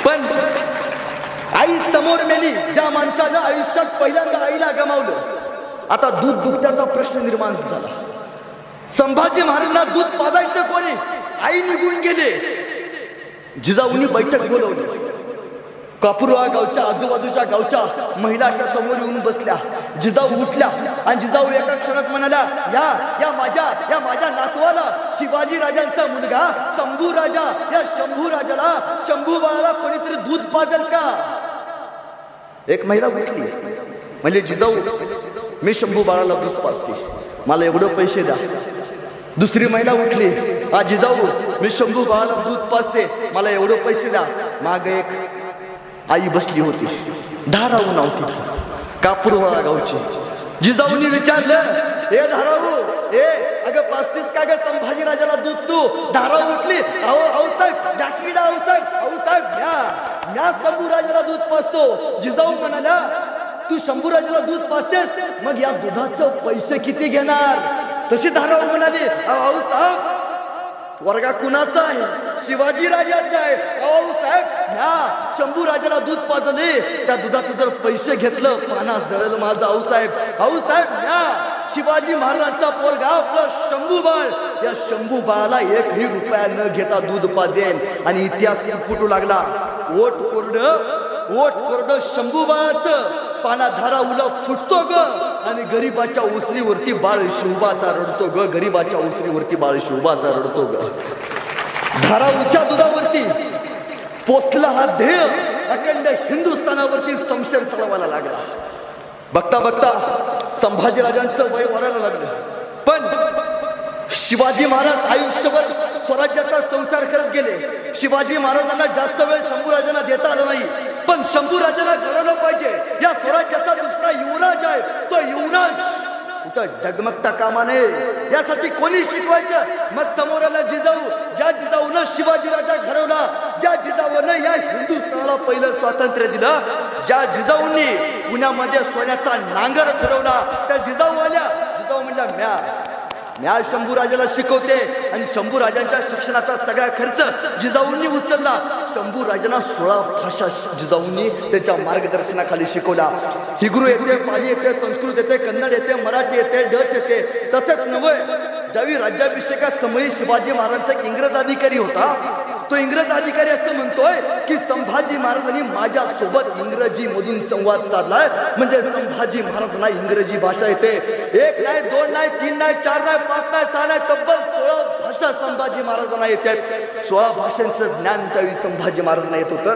पण आई समोर मेली, ज्या माणसानं आयुष्यात पहिल्यांदा आईला गमावलं, आता दूध दुभत्याचा प्रश्न निर्माण झाला. संभाजी महाराजांना दूध पाजायचं कोणी? आई निघून गेले. जिजाऊंनी बैठक बोलवली. कापूरवा गावच्या आजूबाजूच्या गावच्या महिला अशा समोर येऊन बसल्या. जिजाऊ उठल्या आणि जिजाऊ एका क्षणात म्हणाल्या, या माझ्या नातवाला, शिवाजी राजांचा मुलगा शंभू राजा, या शंभू राजाला, शंभू बाळाला कोणीतरी दूध पाजल का? एक महिला उठली, म्हणजे जिजाऊ, मी शंभू बाळाला दूध पाजते, मला एवढं पैसे द्या. दुसरी महिला उठली, जिजाऊ, मी शंभू बाळाला दूध पाजते, मला एवढं पैसे द्या. माग एक आई बसली होती, धाराऊ नाव तिचं, कापूरवाळा गावची. जिजाऊंनी विचारलं, ए धाराऊ, अगं पाजतीस का ग संभाजी राजाला दूध तू? धाराऊ उठली, आऊसाहेब डाकीडा, आऊसाहेब म्या शंभू राजाला दूध पाजतो. जिजाऊ म्हणाल्या, तू शंभू राजाला दूध पाजतेस, मग या दुधाचं पैसे किती घेणार? तशी धाराऊ म्हणाली, आऊसाहेब वर्गा कुणाचा आहे? शिवाजी राजाचा आहे. आऊसाहेब ह्या शंभू राजाला दूध पाजले, त्या दुधाचं जर पैसे घेतलं, पाना जळल माझं. आऊसाहेब ह्या शिवाजी महाराजांचा पोरगा आपला शंभू बाळ, या शंभू बाळाला 1ही रुपया न घेता दूध पाजेल. आणि इतिहास फुटू लागला. ओट कोरड शंभू बाळाचं, पाना धारा उला फुटतो ग, आणि गरीबाच्या उसरीवरती बाळ शिवबाचा रडतो ग, गरीबाच्या उसरीवरती बाळ शिवबाचा रडतो ग. धाराऊच्या दुधावरती पोचला हा ध्येय अखंड हिंदुस्थानावरती संशय चालवायला लागला. बघता बघता संभाजीराजांचं वय वाढायला लागलं. पण शिवाजी महाराज आयुष्यभर स्वराज्याचा संसार करत गेले. शिवाजी महाराजांना जास्त वेळ शंभूराजांना देता आला नाही. पण शंभूराजांना घडवलं पाहिजे. या स्वराज्याचा दुसरा युवराज आहे, तो युवराज कुठं डगमगता कामा नये, यासाठी कोणी शिकवायचं? मग समोर आला जिजाऊ. ज्या जिजाऊनं शिवाजी राजा घडवला, ज्या जिजाऊनं या हिंदुस्थानाला पहिलं स्वातंत्र्य दिलं, ज्या जिजाऊंनी पुण्यामध्ये सोन्याचा नांगर फिरवला, त्या जिजाऊ आल्या. जिजाऊ म्हणल्या, म्या शंभू राजाला शिकवते. आणि शंभू राजांच्या शिक्षणाचा सगळा खर्च जिजाऊंनी उचलला. शंभू राजांना 16 भाषा जिजाऊंनी त्यांच्या मार्गदर्शनाखाली शिकवला. हिब्रू येते, पाली येते, संस्कृत येते, कन्नड येते, मराठी येते, डच येते. तसंच नव्हे, ज्यावेळी राज्याभिषेकासमयी शिवाजी महाराजांचा एक इंग्रज अधिकारी होता, तो इंग्रज अधिकारी असं म्हणतोय की संभाजी महाराजांनी माझ्यासोबत इंग्रजी मधून संवाद साधलाय, म्हणजे संभाजी महाराजांना इंग्रजी भाषा येते. 1 नाही, 2 नाही, 3 नाही, 4 नाही, 5 नाही, 6 नाही, तब्बल 16 भाषा संभाजी महाराजांना येतात. 16 भाषांचं ज्ञान त्यावेळी संभाजी महाराजांना येत होतं.